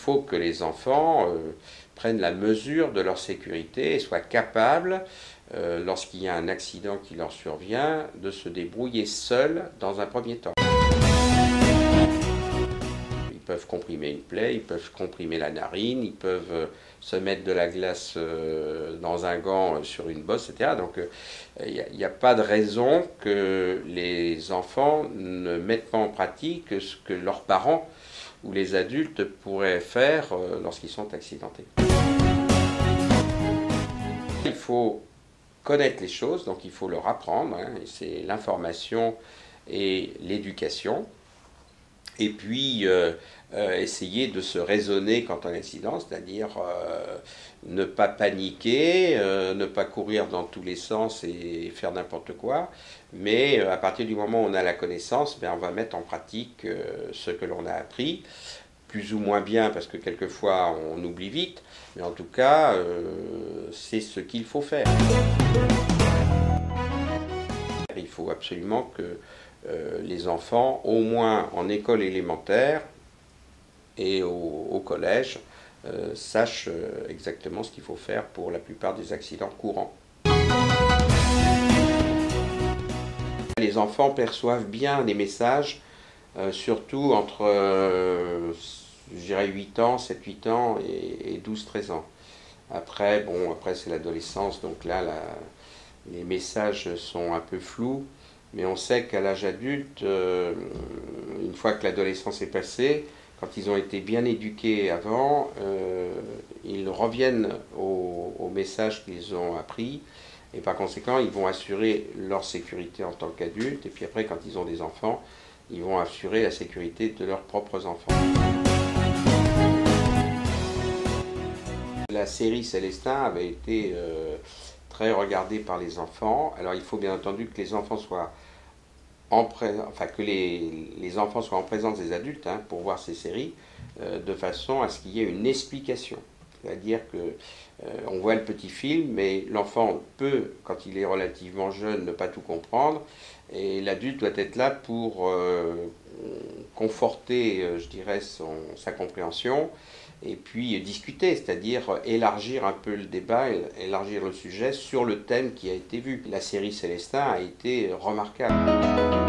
faut que les enfants prennent la mesure de leur sécurité et soient capables, lorsqu'il y a un accident qui leur survient, de se débrouiller seuls dans un premier temps. Ils peuvent comprimer une plaie, ils peuvent comprimer la narine, ils peuvent se mettre de la glace dans un gant sur une bosse, etc. Donc il n'y a pas de raison que les enfants ne mettent pas en pratique ce que leurs parents ou les adultes pourraient faire lorsqu'ils sont accidentés. Il faut connaître les choses, donc il faut leur apprendre, hein, c'est l'information et l'éducation. Et puis essayer de se raisonner quant à l'incident, c'est-à-dire ne pas paniquer, ne pas courir dans tous les sens et faire n'importe quoi, mais à partir du moment où on a la connaissance, on va mettre en pratique ce que l'on a appris, plus ou moins bien, parce que quelquefois on oublie vite, mais en tout cas, c'est ce qu'il faut faire. Il faut absolument que les enfants, au moins en école élémentaire et au collège, sachent exactement ce qu'il faut faire pour la plupart des accidents courants. Les enfants perçoivent bien les messages, surtout entre je dirais 8 ans, 7-8 ans et 12-13 ans. Après c'est l'adolescence, donc là, les messages sont un peu flous. Mais on sait qu'à l'âge adulte, une fois que l'adolescence est passée, quand ils ont été bien éduqués avant, ils reviennent au message qu'ils ont appris. Et par conséquent, ils vont assurer leur sécurité en tant qu'adultes. Et puis après, quand ils ont des enfants, ils vont assurer la sécurité de leurs propres enfants. La série Célestin avait été très regardée par les enfants. Alors il faut bien entendu que les enfants soient que les enfants soient en présence des adultes, hein, pour voir ces séries, de façon à ce qu'il y ait une explication. C'est-à-dire que on voit le petit film, mais l'enfant peut, quand il est relativement jeune, ne pas tout comprendre, et l'adulte doit être là pour conforter, je dirais, sa compréhension, et puis discuter, c'est-à-dire élargir un peu le débat, élargir le sujet sur le thème qui a été vu. La série Célestin a été remarquable.